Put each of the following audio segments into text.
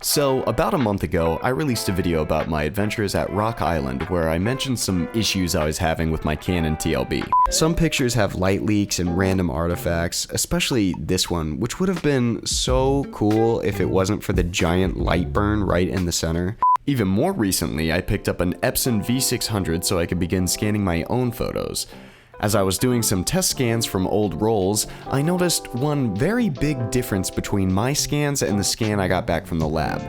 So, about a month ago, I released a video about my adventures at Rock Island where I mentioned some issues I was having with my Canon TLB. Some pictures have light leaks and random artifacts, especially this one, which would have been so cool if it wasn't for the giant light burn right in the center. Even more recently, I picked up an Epson V600 so I could begin scanning my own photos. As I was doing some test scans from old rolls, I noticed one very big difference between my scans and the scan I got back from the lab.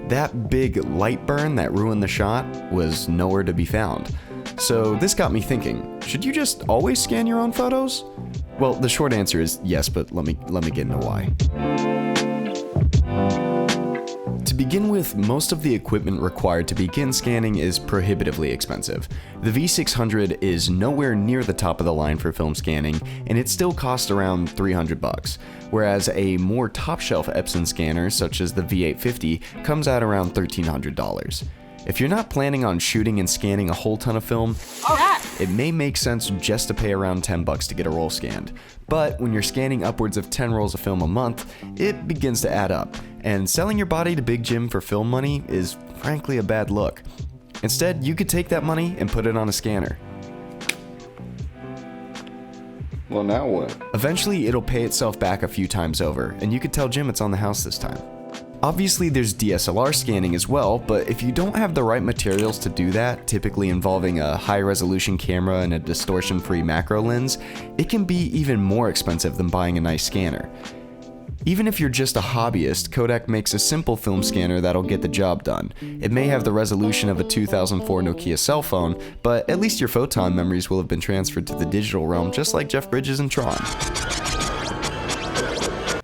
That big light burn that ruined the shot was nowhere to be found. So this got me thinking, should you just always scan your own photos? Well, the short answer is yes, but let me get into why. To begin with, most of the equipment required to begin scanning is prohibitively expensive. The V600 is nowhere near the top of the line for film scanning, and it still costs around $300, whereas a more top-shelf Epson scanner, such as the V850, comes out around $1,300. If you're not planning on shooting and scanning a whole ton of film, it may make sense just to pay around $10 to get a roll scanned. But when you're scanning upwards of 10 rolls of film a month, it begins to add up, and selling your body to Big Jim for film money is frankly a bad look. Instead, you could take that money and put it on a scanner. Well, now what? Eventually, it'll pay itself back a few times over, and you could tell Jim it's on the house this time. Obviously, there's DSLR scanning as well, but if you don't have the right materials to do that, typically involving a high-resolution camera and a distortion-free macro lens, it can be even more expensive than buying a nice scanner. Even if you're just a hobbyist, Kodak makes a simple film scanner that'll get the job done. It may have the resolution of a 2004 Nokia cell phone, but at least your photon memories will have been transferred to the digital realm, just like Jeff Bridges and Tron.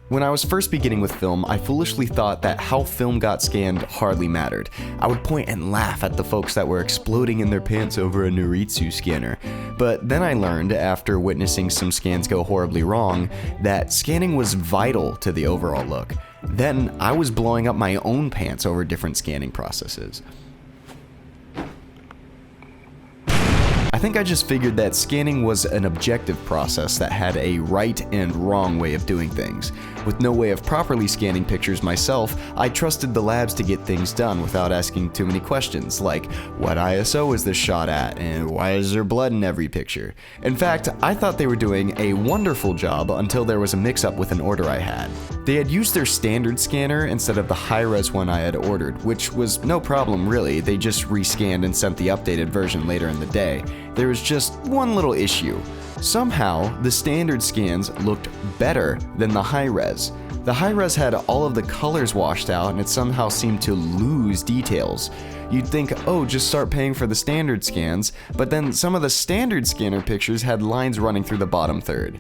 When I was first beginning with film, I foolishly thought that how film got scanned hardly mattered. I would point and laugh at the folks that were exploding in their pants over a Noritsu scanner. But then I learned, after witnessing some scans go horribly wrong, that scanning was vital to the overall look. Then I was blowing up my own pants over different scanning processes. I think I just figured that scanning was an objective process that had a right and wrong way of doing things. With no way of properly scanning pictures myself, I trusted the labs to get things done without asking too many questions, like what ISO is this shot at, and why is there blood in every picture? In fact, I thought they were doing a wonderful job until there was a mix-up with an order I had. They had used their standard scanner instead of the high-res one I had ordered, which was no problem really, they just rescanned and sent the updated version later in the day. There was just one little issue. Somehow, the standard scans looked better than the high-res. The high-res had all of the colors washed out and it somehow seemed to lose details. You'd think, oh, just start paying for the standard scans, but then some of the standard scanner pictures had lines running through the bottom third.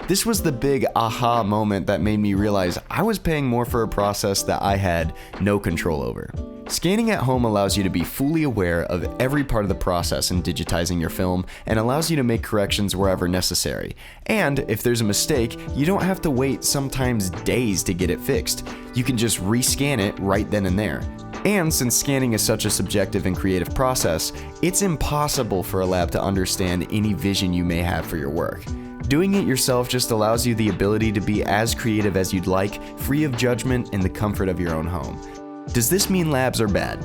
This was the big aha moment that made me realize I was paying more for a process that I had no control over. Scanning at home allows you to be fully aware of every part of the process in digitizing your film and allows you to make corrections wherever necessary. And if there's a mistake, you don't have to wait sometimes days to get it fixed. You can just rescan it right then and there. And since scanning is such a subjective and creative process, it's impossible for a lab to understand any vision you may have for your work. Doing it yourself just allows you the ability to be as creative as you'd like, free of judgment in the comfort of your own home. Does this mean labs are bad?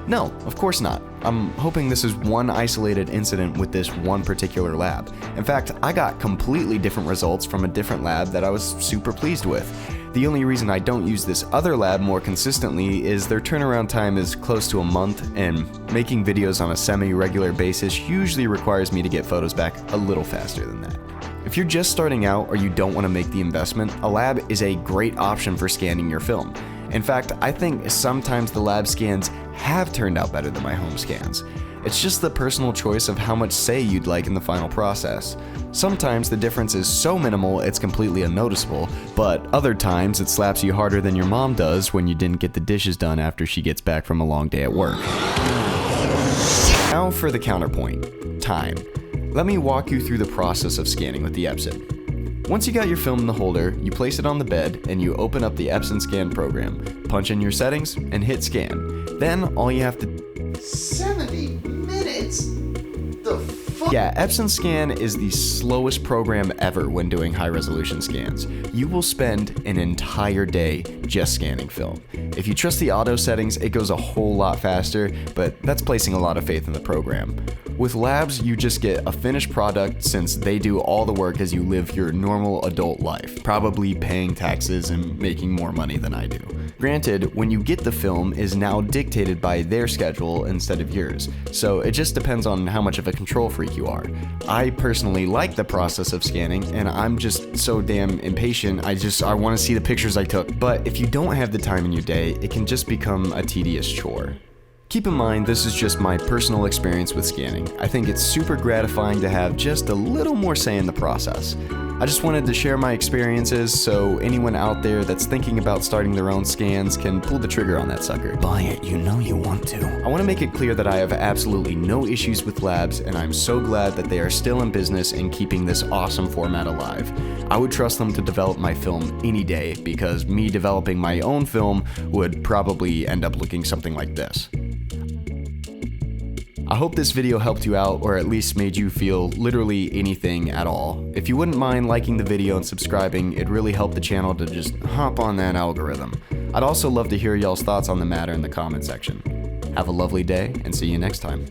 No, of course not. I'm hoping this is one isolated incident with this one particular lab. In fact, I got completely different results from a different lab that I was super pleased with. The only reason I don't use this other lab more consistently is their turnaround time is close to a month, and making videos on a semi-regular basis usually requires me to get photos back a little faster than that. If you're just starting out or you don't want to make the investment, a lab is a great option for scanning your film. In fact, I think sometimes the lab scans have turned out better than my home scans. It's just the personal choice of how much say you'd like in the final process. Sometimes the difference is so minimal it's completely unnoticeable, but other times it slaps you harder than your mom does when you didn't get the dishes done after she gets back from a long day at work. Now for the counterpoint, time. Let me walk you through the process of scanning with the Epson. Once you got your film in the holder, you place it on the bed and you open up the Epson Scan program, punch in your settings, and hit scan. Then all you have to... 70 minutes? The the fuck? Yeah, Epson Scan is the slowest program ever when doing high-resolution scans. You will spend an entire day just scanning film. If you trust the auto settings, it goes a whole lot faster, but that's placing a lot of faith in the program. With labs, you just get a finished product since they do all the work as you live your normal adult life, probably paying taxes and making more money than I do. Granted, when you get the film is now dictated by their schedule instead of yours, so it just depends on how much of a control freak you are. I personally like the process of scanning, and I'm just so damn impatient, I want to see the pictures I took. But if you don't have the time in your day, it can just become a tedious chore. Keep in mind, this is just my personal experience with scanning. I think it's super gratifying to have just a little more say in the process. I just wanted to share my experiences so anyone out there that's thinking about starting their own scans can pull the trigger on that sucker. Buy it, you know you want to. I want to make it clear that I have absolutely no issues with labs, and I'm so glad that they are still in business and keeping this awesome format alive. I would trust them to develop my film any day, because me developing my own film would probably end up looking something like this. I hope this video helped you out, or at least made you feel literally anything at all. If you wouldn't mind liking the video and subscribing, it'd really help the channel to just hop on that algorithm. I'd also love to hear y'all's thoughts on the matter in the comment section. Have a lovely day, and see you next time.